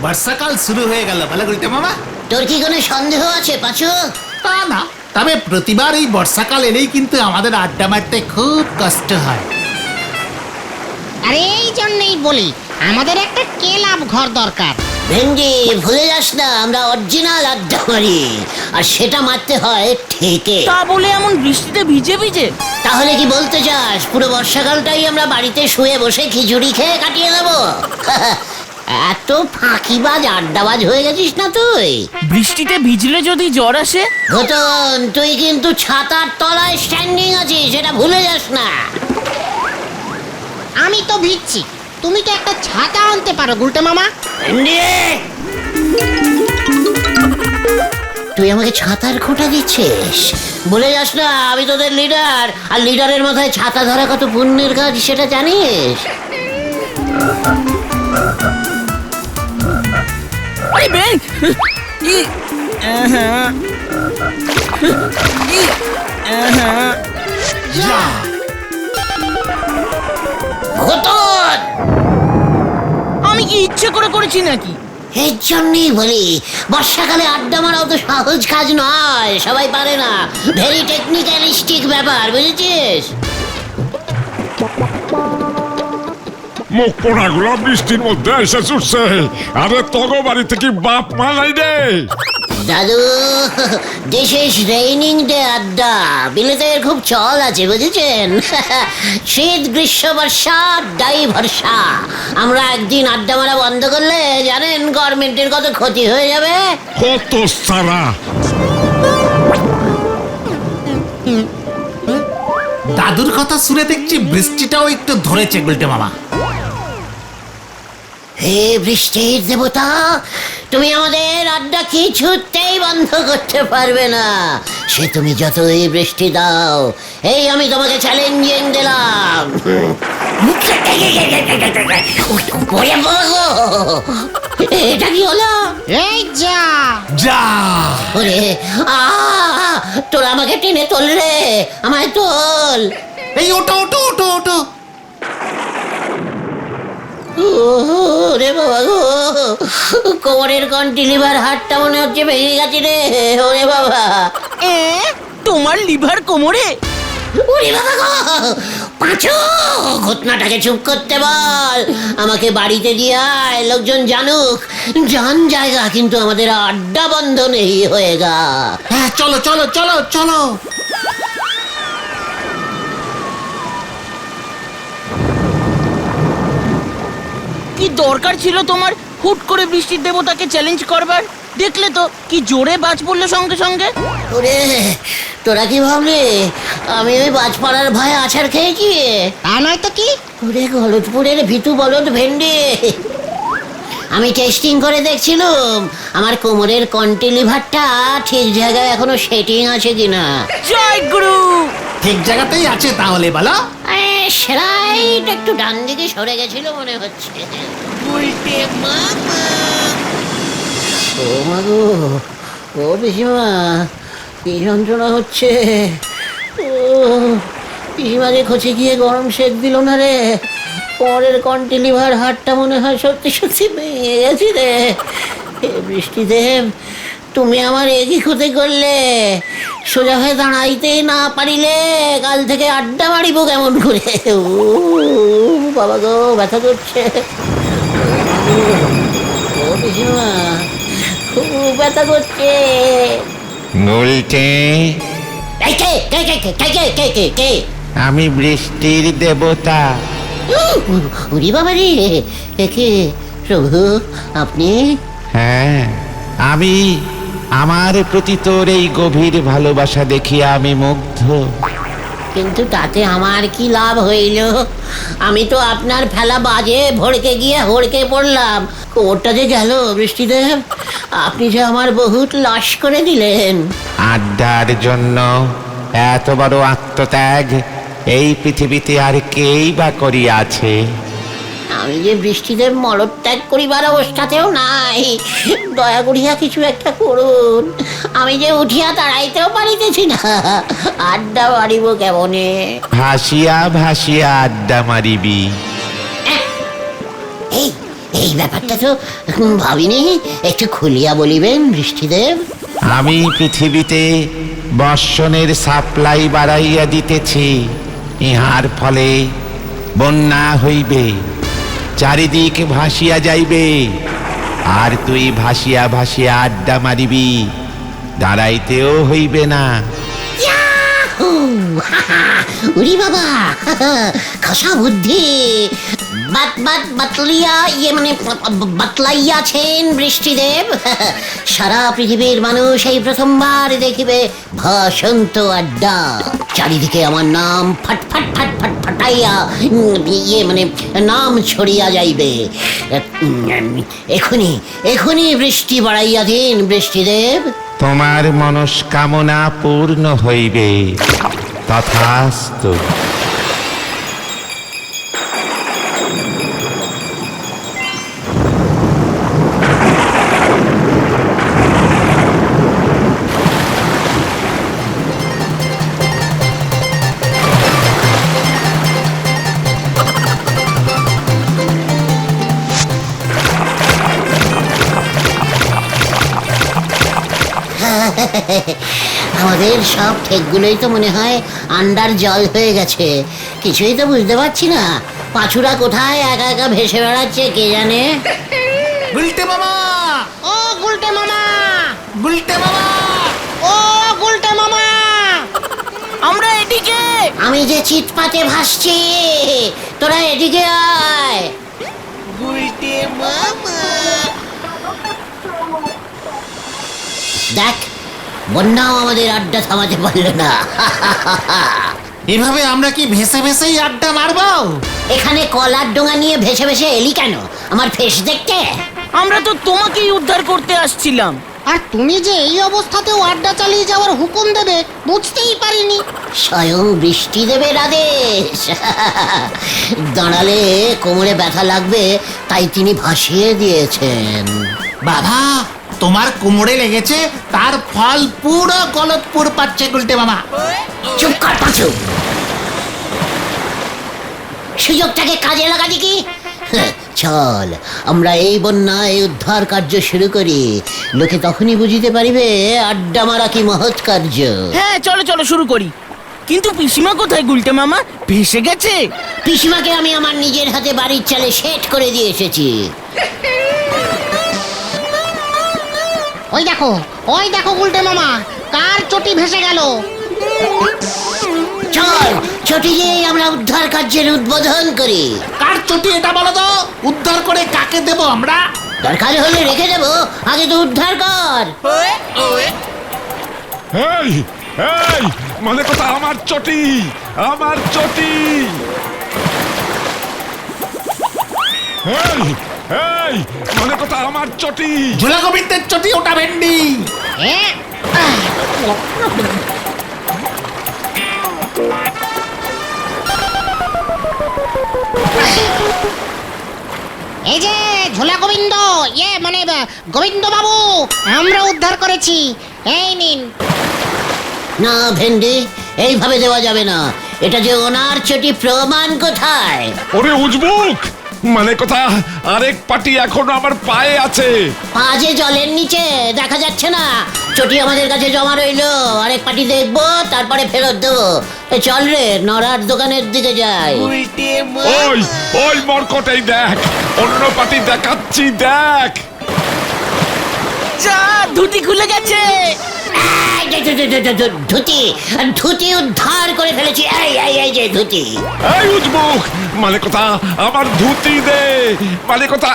বর্ষাকাল শুরু হয়ে গেল বলে গুলটে মামা। তোর কি কোনো সন্দেহ আছে পাঁচু? তা না, তবে প্রতিবার এই বর্ষাকাল এলেই কিন্তু আমাদের আড্ডা মারতে খুব কষ্ট হয়। আরে এই জন্যই বলি আমাদের একটা ক্লাব ঘর দরকার। ভেন্ডি ভুলে যাস না, আমরা অরিজিনাল আড্ডা মারি, আর সেটা মারতে হয় ঠেকে। তা বলে এমন বৃষ্টিতে ভিজে ভিজে? তাহলে কি বলতে চাস পুরো বর্ষাকালটাই আমরা বাড়িতে শুয়ে বসে খিচুড়ি খেয়ে কাটিয়ে দেবো? এত ফাঁকিবাজ আড্ডাবাজ হয়ে গেছিস না তুই? বৃষ্টিতে ভিজলে যদি জ্বর আসে? ঘটন, তুই কিন্তু ছাতার তলায় স্ট্যান্ডিং আছিস, সেটা ভুলে যাস না। আমি তো ভিজছি, তুমি তো একটা ছাতা আনতে পারো গুলটে মামা। তুই আমাকে ছাতার খোঁটা দিচ্ছিস? বলে যাস না আমি তোদের লিডার, আর লিডারের মাথায় ছাতা ধরা কত পুণ্যের কাজ সেটা জানিস? আরে ব্যাংক ঘটন, আমি কি ইচ্ছে করে করেছি নাকি? এর জন্যই বলি বর্ষাকালে আড্ডা মারাও তো সহজ কাজ নয়, সবাই পারে না, ভেরি টেকনিক্যালিস্টিক ব্যাপার, বুঝেছিস? মুখ পোড়াগুলো বৃষ্টির মধ্যে এসে ছুটছে। আরে তগো বাড়িতে কি বাপ মা নাই রে? দাদু, দিস ইজ রেইনিং ডে আড্ডা, বিলেতের খুব চল আছে বুঝেছেন? শীত গ্রীষ্ম বর্ষা আড্ডাই ভরসা। আমরা একদিন আড্ডা মারা বন্ধ করলে জানেন গভর্নমেন্টের কত ক্ষতি হয়ে যাবে। কত সারা দাদুর কথা শুনে দেখছি বৃষ্টিটাও একটু ধরেছে গুলটে মামা। হে বৃষ্টির দেবতা, তুমি আমাদের আড্ডা কিছুতেই বন্ধ করতে পারবে না, সে তুমি যতই বৃষ্টি দাও। এই আমি তোমাকে চ্যালেঞ্জিং দিলাম। এটা কি হলো? এই যা যা ওরে তোরা আমাকে টেনে তোল রে, আমায় তোল। এই ওটো ওটো ওটো ওটো। ওরে বাবা গো, কোমরের কন্টিলিভার হাড়টা মনে হচ্ছে ভেঙে গেছে রে। ওরে বাবা, তোমার লিভার কোমরে? ওরে বাবা গো, পাঁচু ঘটনাটাকে চুপ করতে বল, আমাকে বাড়িতে দিয়ে আয়, লোকজন জানুক। জান জায়গা কিন্তু আমাদের আড্ডা বন্ধ নেই হয়ে গা। হ্যাঁ চলো চলো চলো চলো। কি দরকার ছিল তোমার হুট করে বৃষ্টির দেবতাকে চ্যালেঞ্জ করবার? দেখলে তো কি জোরে বাজ পড়লো সঙ্গে সঙ্গে। ওরে তোরা কি ভাবলি আমি ওই বাজপাড়ার ভয়ে আছাড় খেয়েছি? তা নয় তো কি। ওরে গলতপুরের ভিতু বলদ ভেন্ডি, আমি টেস্টিং করে দেখছিলাম আমার কোমরের কন্টিলিভারটা ঠিক জায়গায় এখনো সেটিং আছে কিনা। জয় গুরু। ঠিক জায়গাতেই আছে তাহলে বলো। সেরাইট একটু ডান দিকে সরে গেছিল মনে হচ্ছে। উল্টে মামা, ও মাগো, ও পিসিমা, কি যন্ত্রণা হচ্ছে। ও পিসিমাকে খোঁচে গিয়ে গরম সেক দিল না রে, কোমরের কন্টিলিভার হাড়টা মনে হয় সত্যি সত্যি ভেঙে গেছি রে। হে বৃষ্টিদেব, তুমি আমার এগি ক্ষতি করলে, সোজা হয়ে দাঁড়াইতে না পারিলে কাল থেকে আড্ডা মারিব কেমন করে। ও বাবা গো, ব্যথা করছে। ও পিসিমা, খুব ব্যথা করছে। গুলটে, এই কে কে কে কে কে কে কে কে? আমি বৃষ্টির দেবতা। উরি বাবা রে, একে প্রভু আপনি? হ্যাঁ আমি। আমার প্রতি তোর এই গভীর ভালোবাসা দেখিয়া আমি মুগ্ধ। কিন্তু তাতে আমার কি লাভ হইল? আমি তো আপনার ফেলা বাজে ভড়কে গিয়ে হড়কে পড়লাম, কোমরটা যে গেল। বৃষ্টিদেব, আপনি যে আমার বহুত লস করে দিলেন। আড্ডার জন্য এত বড় আত্মত্যাগ এই পৃথিবীতে আর কেই বা করিয়াছে? আমি যে বৃষ্টিদেব মলত্যাগ করিবার অবস্থাতেও নাই, দয়া করিয়া কিছু একটা করুন। আমি যে উঠিয়া দাঁড়াইতেও পারিতেছি না, আড্ডা মারিব কেমনে? ভাসিয়া ভাসিয়া আড্ডা মারিবি। এই এই ব্যাপারটা তো ভাবিনি, একটু খুলিয়া বলিবেন বৃষ্টিদেব। আমি পৃথিবীতে বর্ষণের সাপ্লাই বাড়াইয়া দিতেছি, ইহার ফলে বন্যা হইবে, চারিদিক ভাসিয়া যাইবে, আর তুই ভাসিয়া ভাসিয়া আড্ডা মারিবি, দাঁড়াইতেও হইবে না। ইয়াহু! উরি বাবা, খসা বুদ্ধি বাতলাইয়াছেন বৃষ্টিদেব। সারা পৃথিবীর মানুষ এই প্রথমবার দেখিবে ভাসন্ত আড্ডা। চারিদিকে আমার নাম ফাট ফাট ফাট ফাট ফাটাইয়া নাম ছড়িয়া যাইবে। এখনই এখনই বৃষ্টি বাড়াইয়া দিন বৃষ্টিদেব। তোমার মনস্কামনা পূর্ণ হইবে, তথাস্তু। আমাদের সব ঠেকগুলোই তো মনে হয় আন্ডার জল হয়ে গেছে, কিছুই তো বুঝতে পারছি না। পাঁচুরা কোথায় একা একা ভেসে বেড়াচ্ছে কে জানে। গুলটে মামা, ও গুলটে মামা, গুলটে মামা, ও গুলটে মামা, আমরা এদিকে। আমি যে চিৎপাতে ভাসছি, তোরা এদিকে আয়। দেখ, বন্যাও আমাদের আড্ডা থামাতে পারলো না। এভাবে আমরা কি ভেসে ভেসেই আড্ডা মারবো? এখানে কলার ডোঙা নিয়ে ভেসে ভেসে এলি কেন? আমার ফেস দেখতে? আমরা তো তোমাকেই উদ্ধার করতে আসছিলাম। আর তুমি যে এই অবস্থাতেও আড্ডা চালিয়ে যাওয়ার হুকুম দেবে বুঝতেই পারিনি। স্বয়ং বৃষ্টি দেবের আদেশ। দাঁড়ালে কোমরে ব্যথা লাগবে, তাই তিনি ভাসিয়ে দিয়েছেন। বাবা, তোমার কোমরে লেগেছে, তার ফল পুরো গলতপুর পাচ্ছে গুলটে মামা। চুপ কর পাঁচু, সুযোগটাকে কাজে লাগা দেখি। চল, আমরা এই বন্যায় উদ্ধার কার্য শুরু করি। লোকে তখনই বুঝিতে পারিবে আড্ডা মারা কি মহৎ কার্য। হ্যাঁ, চলো চলো শুরু করি। কিন্তু পিসিমা কোথায় গুলটে মামা? ভেসে গেছে? পিসিমাকে আমি আমার নিজের হাতে বাড়ির চালে সেট করে দিয়ে এসেছি। ওই দেখো গুলটে মামা, কার চটি ভেসে গেল। চল, চটি দিয়ে আমরা উদ্ধার কার্যের উদ্বোধন করি। কার চটি এটা বলো তো? উদ্ধার করে কাকে দেব আমরা? দরকার হলে রেখে দেবো, আগে তো উদ্ধার কর। এই এই মানে কথা, আমার চটি, আমার চটি। এই এই মানে কথা, আমার চটি। ঝোলা গোবিন্দের চটি, ওটা ভেন্ডি। হ্যাঁ, এই যে ঝোলা গোবিন্দ, গোবিন্দ বাবু, আমরা উদ্ধার করেছি, এই নিন। না ভেন্ডি, এইভাবে দেওয়া যাবে না। এটা যে ওনার চটি, প্রমাণ কোথায়? ওরে উজবুক, মানে কথা আরেক পাটি এখনো আমার পায়ে আছে। পা যে জলের নিচে দেখা যাচ্ছে না। চটি আমাদের কাছে জমা রইলো, আরেক পাটি দেখবো, তারপরে ফেরত দেবো। চল রে, নড়ার দোকানের দিকে যাই। ওই ওই মরকটেই দেখ, অন্য পাটি দেখাচ্ছি, দেখ। যা, ধুতি খুলে গেছে। ধুতি, ধুতি উদ্ধার করে ফেলেছি। এই যে ধুতি। এই উজবুক, মানে কথা আমার ধুতি দে। মানে কথা,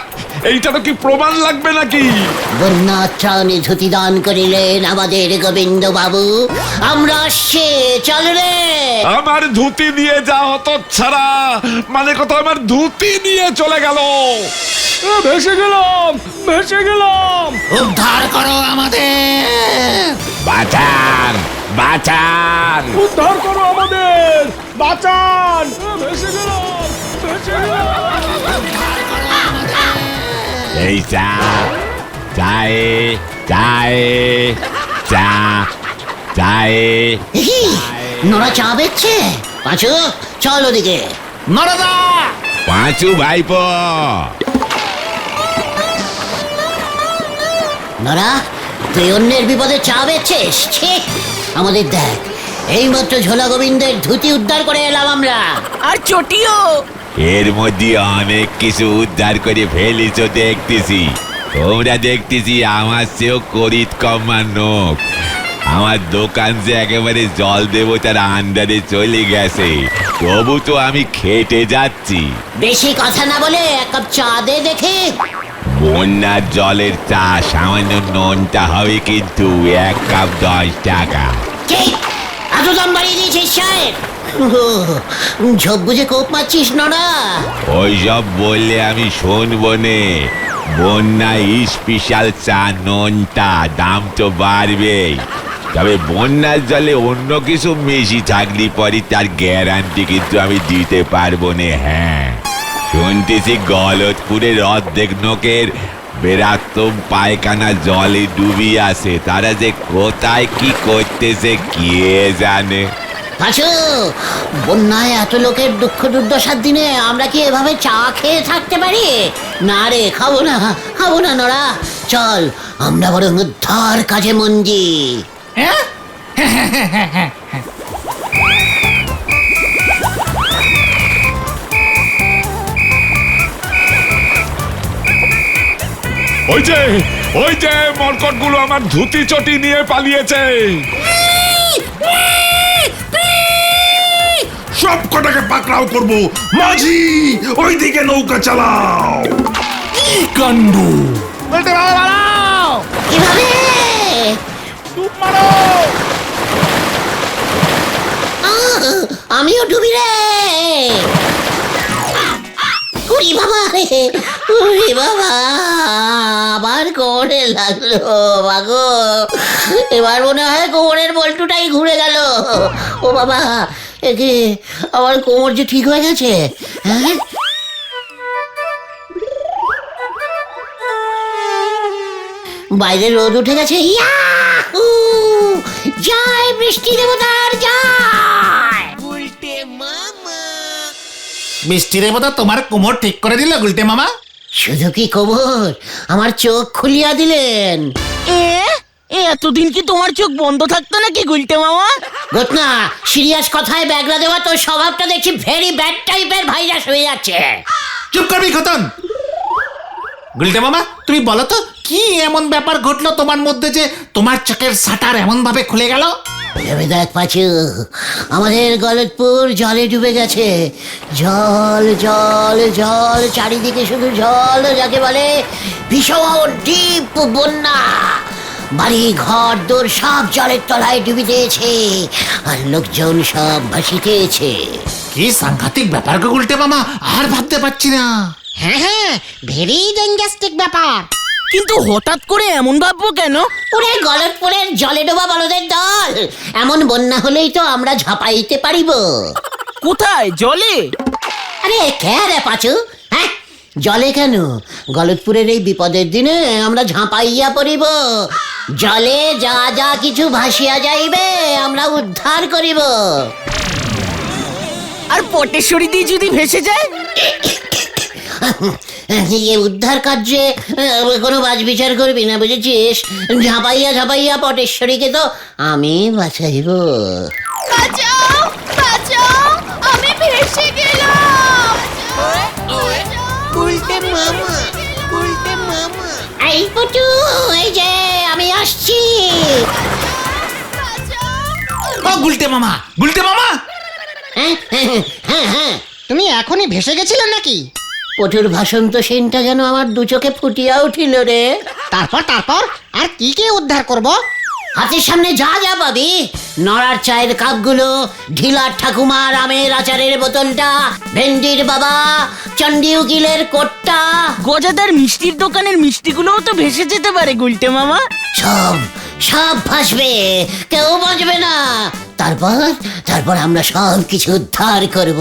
এইটারও কি প্রমাণ লাগবে নাকি? বন্যা ত্রাণে ধুতি দান করিলেন আমাদের গোবিন্দ বাবু। আমরা আসছি, চল রে। আমার ধুতি দিয়ে যা হতো ছাড়া, মানে কথা আমার ধুতি নিয়ে চলে গেল। ভেসে গেলাম, ভেসে গেলাম। উদ্ধার করো আমাদের। বাঁচান, বাঁচান। উদ্ধার করো আমাদের, বাঁচান। ভেসে গেলাম, ভেসে গেলাম। এই চা, চায়ে, চায়ে, চা, চায়ে। নোরা চা বেচছে। পাঁচু, চল ওদিকে। নরদা, পাঁচু ভাইপো, নরা, তুই অন্যের বিপদে চা বেচছিস? ছি! আমাদের দেখ, এইমাত্র ঝোলা গোবিন্দের ধুতি উদ্ধার করে এলাম আমরা। আর চটিও। এর মধ্যে অনেক কিছু উদ্ধার করে ফেলিছ দেখতেছি। তোমরা দেখতেছি আমার চেয়েও করিত কমার নোক। আমার দোকান যে একেবারে জল দেবতার আন্ডারে চলে গেছে, তবু তো আমি খেটে যাচ্ছি। বেশি কথা না বলে এক কাপ চা দে দেখি। বন্যার জলের চা সামান্য নোনটা হবে কিন্তু 1 কাপ 10 টাকা। কি? এত দাম বাড়িয়ে দিয়েছিস সাহেব? ঝোপ বুঝে কোপ মারছিস নরা? ওইসব বললে আমি শুনবো নে। বন্যায় স্পেশাল চা নোনটা দাম তো বাড়বেই, তবে বন্যার জলে অন্য কিছু মিশি থাকলে পরে তার গ্যারান্টি কিন্তু আমি দিতে পারবো না। হ্যাঁ, শুনতেছি গলতপুরের অর্ধেক লোকের বেরাত্তম পায়খানা জলে ডুবি আছে। তারা যে কোথায় কি করতেছে কে জানে। পাশু, বন্যায় এত লোকের দুঃখ দুর্দশার দিনে আমরা কি এভাবে চা খেয়ে থাকতে পারি? না রে, খাবো না নরা। চল, আমরা বরং উদ্ধার কাজে মন দিই। ওই যে মরকটগুলো আমার ধুতি চটি নিয়ে পালিয়েছে। সব কটাকে পাকড়াও করব। মাঝি, ওইদিকে নৌকা চালাও। কি কাণ্ড! কিভাবে? আমিও ডুবি রে। উরি বাবা রে, উরি বাবা, আবার কোমরে লাগলো বাগো। এবার মনে হয় কোমরের বল্টুটাই ঘুরে গেল। ও বাবা, একে আমার কোমর যে ঠিক হয়ে গেছে। হ্যাঁ, বাইরে রোদ উঠে গেছে। ইয়াহু! জয় বৃষ্টি দেবতার জয়। বৃষ্টি দেবতা তোমার কোমর ঠিক করে দিল গুলটে মামা। শুধু কি কোমর, আমার চোখ খুলিয়া দিলেন। এতদিন কি তোমার চোখ বন্ধ থাকতো নাকি গুলটে মামা? ঘটনা সিরিয়াস কথায় ব্যাগরা দেওয়া তোর স্বভাবটা দেখছি ভেরি ব্যাড টাইপের ভাইরাস হয়ে যাচ্ছে। চুপ করবি খতন। গুলটে মামা, তুমি বলো তো কি এমন ব্যাপার ঘটলো তোমার মধ্যে যে তোমার চোখের শাটার এমন ভাবে খুলে গেল? ভেবে দেখ পাচু, আমাদের গলতপুর জলে ডুবে গেছে। জল জল জল, চারিদিকে শুধু জল, যাকে বলে ভীষণ ডিপ বন্যা। বাড়ি ঘর দোর সব জলের তলায় ডুবে দিয়েছে, আর লোকজন সব ভাসিতেছে। কি সাংঘাতিক ব্যাপার গো গুলটে মামা, আর ভাবতে পারছি না। হ্যাঁ, ভেরি ডেঞ্জাস্টিক ব্যাপার। কিন্তু হঠাৎ করে এমন ভাববো কেন? ওরে গলতপুরের জলে ডোবা বলদের দল, এমন বন্যা হলেই তো আমরা ঝাঁপাইতে পারিব। কোথায়? জলে? আরে কে রে পাচু? হ্যাঁ, জলে কেন? গলতপুরের এই বিপদের দিনে আমরা ঝাঁপাইয়া পড়িব। জলে যা যা কিছু ভাসিয়া যাইবে আমরা উদ্ধার করিব। আর পটেশ্বরী দিয়ে যদি ভেসে যায়? এই উদ্ধার কার্যে কোনো বাজ বিচার করবি না, বুঝেছিস? ঝাঁপাইয়া ঝাঁপাইয়া পটেশ্বরীকে তো আমি বাঁচাইব। বাঁচাও, বাঁচাও, আমি ভেসে গেলাম। উল্টে মামা, উল্টে মামা। এই পটু, এই যে আমি আসছি। ও গুলটে মামা, গুলটে মামা! হ্যাঁ হ্যাঁ হ্যাঁ, তুমি এখনই ভেসে গেছিলে নাকি? পটুর ভাষণ তো সেনটা যেন আমার দু চোখে ফুটিয়া উঠিল রে। তারপর আর কি কি উদ্ধার করব? হাতের সামনে যা যা পাবি, নড়ার চায়ের কাপগুলো, ঢিলার ঠাকুমার আমের আচারের বোতলটা, ভেন্ডির বাবা, চন্ডী উকিলের কোটটা, গজাদার মিষ্টির দোকানের মিষ্টিগুলোও তো ভেসে যেতে পারে গুলটে মামা। সব সব ভাসবে, কেউ বাঁচবে না। তারপর আমরা সব কিছু উদ্ধার করব।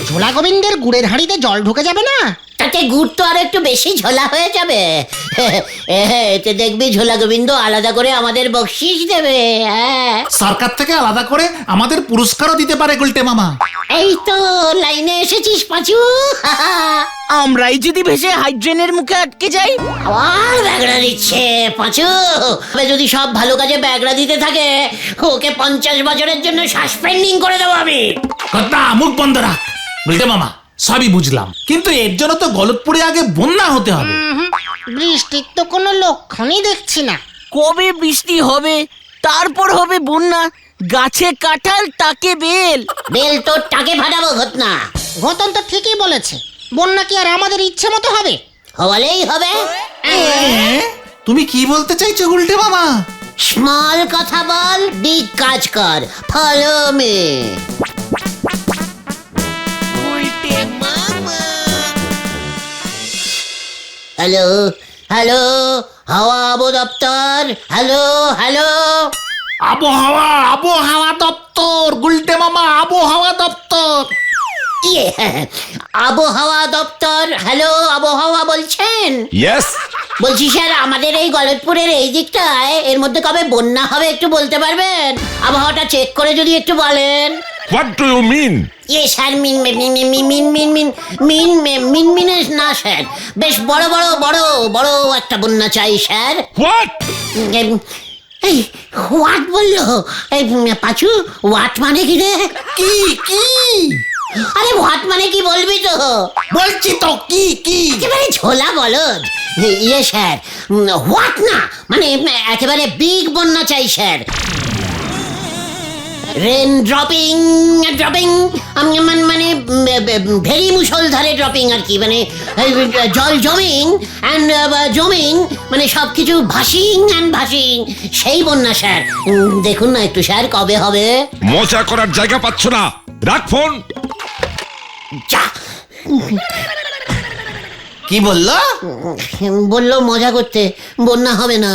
ঝোলা গোবিন্দের গুড়ের হাঁড়িতে জল ঢুকে যাবে না? তা তাতে গুড় তো আর একটু বেশি ঝোলা হয়ে যাবে। এতে দেখবি ঝোলা গোবিন্দ আলাদা করে আমাদের বকশিস দেবে। হ্যাঁ, সরকার থেকে আলাদা করে আমাদের পুরস্কারও দিতে পারে গুলটে মামা। এই তো লাইনে এসেছিস পাঁচু। আমরাই যদি ভেসে হাইড্রেনের মুখে আটকে যাই? আবার ব্যাগড়া দিচ্ছে পাঁচু। তবে যদি সব ভালো কাজে ব্যাগড়া দিতে থাকে, ওকে 50 বছরের জন্য সাসপেন্ডিং করে দেবো আমি। কথা মুখ বন্ধ রাখ গুলটে মামা, সবই বুঝলাম, কিন্তু এর জন্য তো গলতপুরে আগে বন্যা হতে হবে। বৃষ্টির তো কোনো লক্ষণই দেখছি না। কবে বৃষ্টি হবে, তারপর হবে বন্যা। গাছে কাঁঠাল, তাকে বেল। বেল তোর টাকে ফাটাবো ঘটনা। ঘটন তো ঠিকই বলেছে, বন্যা কি আর আমাদের ইচ্ছে মতো হবে? হলেই হবে। তুমি কি বলতে চাইছো গুলটে মামা? স্মল কথা বল, বিগ কাজ কর। Follow me. হ্যালো হ্যালো, হাওয়া আবু দপ্তর। হ্যালো হ্যালো, আবহাওয়া দপ্তর গুলটে মামা, আবহাওয়া দপ্তর। ইয়ে, আবহাওয়া দপ্তর। হ্যালো, আবহাওয়া বলছেন? ইয়েস, বলছি স্যার, আমাদের এই গলতপুরের এই দিকটায় এর মধ্যে কবে বন্যা হবে একটু বলতে পারবেন? আবহাওয়াটা চেক করে যদি একটু বলেন। What do you mean? ইয়ে স্যার, মিন না স্যার, বেশ বড় বড় বড় বড় একটা বন্যা চাই স্যার। হোয়াট? এই হোয়াট বললো? এই পাঁচু, হোয়াট মানে কি রে? কি কি? আরে হোয়াট মানে কি বলবি তো? বলছি তো, কি কি? একেবারে ঝোলা বলদ। ইয়ে স্যার, হোয়াট না মানে একেবারে বিগ বন্যা চাই স্যার। রেন ড্রপিং ড্রপিং মানে ভেরি মুষলধারে ড্রপিং আর কি, মানে জল জমিং অ্যান্ড জমিং, মানে সব কিছু ভাসিং অ্যান্ড ভাসিং, সেই বন্যা স্যার। দেখুন না একটু স্যার, কবে হবে? মজা করার জায়গা পাচ্ছ না, রাখ ফোন। যা কি বললো? বললো মজা করতে, বন্যা হবে না।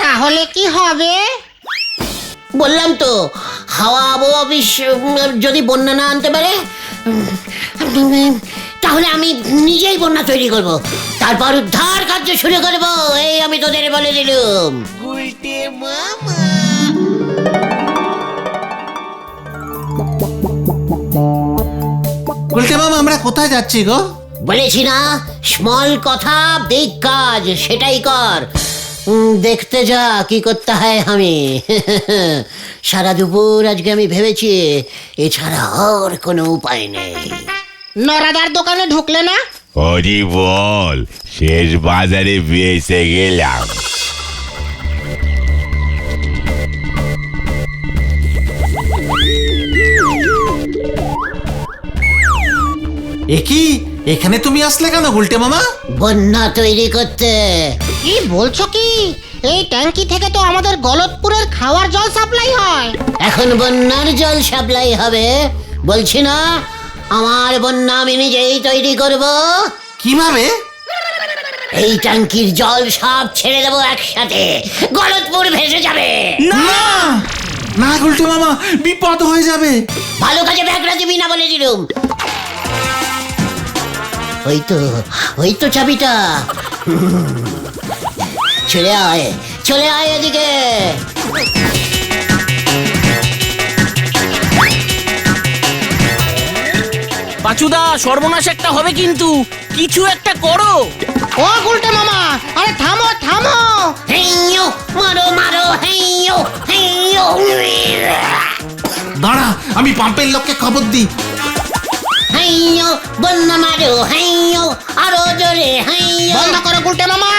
তাহলে কি হবে? বললাম তো, হাওয়া আবহাওয়া অফিস যদি বন্যা না আনতে পারে, তাহলে আমি নিজেই বন্যা তৈরি করব, তারপর উদ্ধার কার্য শুরু করব। এই আমি তোদের বলে দিলুম। গুলটে মামা, আমরা কোথায় যাচ্ছি গো? বলেছি না, স্মল কথা বিগ কাজ, সেটাই কর। দেখতে যা কি করতে হয় আমি। সারা দুপুর আজকে আমি ভেবেছি, এছাড়া আর কোনো উপায় নেই। নরাদার দোকানে ঢুকলে না? হরি বল, শেষ বাজারে বেঁচে গেলাম। কি এখানে তুমি আসলে কেন গুলটে মামা? বন্যা তৈরি করতে। কি বলছো কি? এই ট্যাঙ্কি থেকে তো আমাদের গলতপুরের খাওয়ার জল সাপ্লাই হয়। এখন বন্যার জল সাপ্লাই হবে। বলছি না, আমার বন্যা আমি নিজেই তৈরি করব। কিভাবে? এই ট্যাঙ্কির জল সব ছেড়ে দেবো একসাথে, গলতপুর ভেসে যাবে। না না গুলটে মামা, বিপদ হয়ে যাবে। ভালো কাজে ব্যাগরা দিবি না বলে দিলুম। ওই তো চাবিটা। চলে আয় এদিকে। পাচুদা, সর্বনাশ একটা হবে কিন্তু, কিছু একটা করো। ও গুলটে মামা, আরে থামো থামো। হেইয়ো, মারো হেইয়ো হেইয়ো। দাঁড়া, আমি পাম্পের লোককে খবর দিই। হেইয়ো, বন্যা মারো হেইয়ো, আরো জোরে হেইয়ো। বন্ধ করো গুলটে মামা,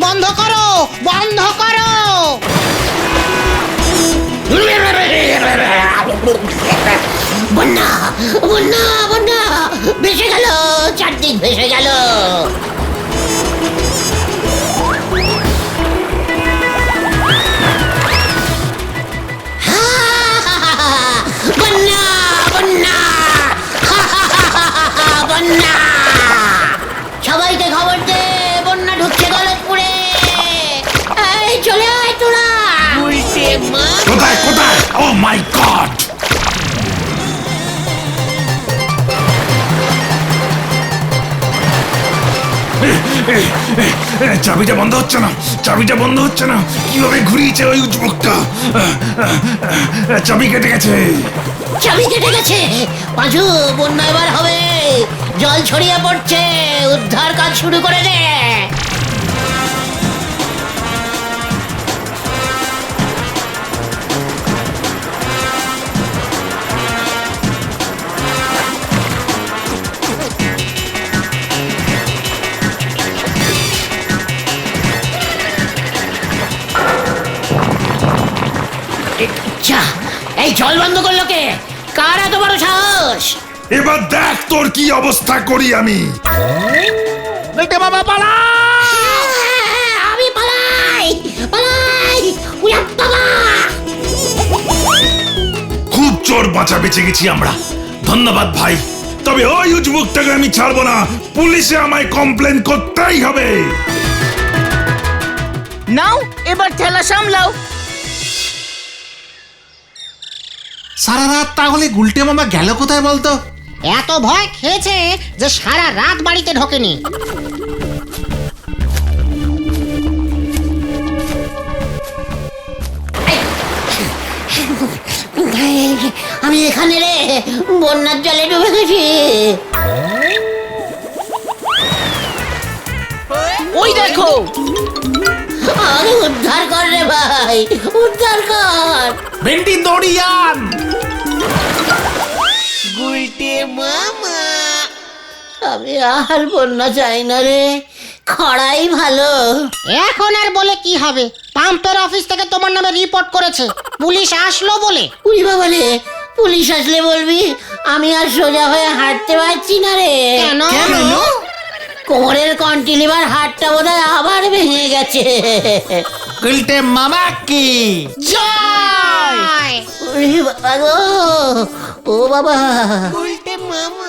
বন্ধ করো, বন্ধ করো। বন্যা বন্যা বন্যা ভেসে গেল, চারদিক ভেসে গেল। বন্যা বন্যা বন্যা, সবাইকে খবর দে, বন্যা ঢুকছে গলতপুরে। এই চলে আয় তোরা। কোথায় কোথায়? ও মাই গড! চাবিটা বন্ধ হচ্ছে না, চাবিটা বন্ধ হচ্ছে না। কিভাবে ঘুরিয়েছে ওই উজবুকটা? চাবি কেটে গেছে। চাবি কেটে গেছে। পাঁচু, বন্যা এবার হবে, জল ছড়িয়ে পড়ছে, উদ্ধার কাজ শুরু করে দে। যা, এই জল বন্ধ করলো কে? কার এত বড় সাহস? এবার দেখ তোর কি অবস্থা করি আমি। গুলটে মামা পালা! আমি পালাই, পালাই, উয়া বাবা! খুব চোর বাঁচা বেঁচে গেছি আমরা, ধন্যবাদ ভাই। তবে ওই উজবুকটাকে আমি ছাড়বো না, পুলিশে আমায় কমপ্লেন করতেই হবে। নাও এবার ঠেলা সামলাও। সারা রাত তাহলে গুলটে মামা গেল কোথায় বলতো? এত ভয় খেয়েছে যে সারা রাত বাড়িতে ঢোকেনি। আমি এখানে রে, বন্যার জলে ডুবে গেছি। ওই দেখো, আরে উদ্ধার কর রে ভাই, উদ্ধার কর। ভেন্ডি দড়িয়ান! আমি আর বন্যা চাই না রে, খরাই ভালো। এখন আর বলে কি হবে? পাম্পের অফিস থেকে তোমার নামে রিপোর্ট করেছে, পুলিশ আসলো বলে। উড়ি বাবা রে, পুলিশ আসলে বলবি আমি আর সোজা হয়ে হাঁটতে পারছি না রে। কেন? কোমরের কন্টিলিভার হাড়টা বোধহয় আবার ভেঙে গেছে। গুলটে মামা কি জয়! ওরে বাবা গো, ও বাবা। উল্টে মামা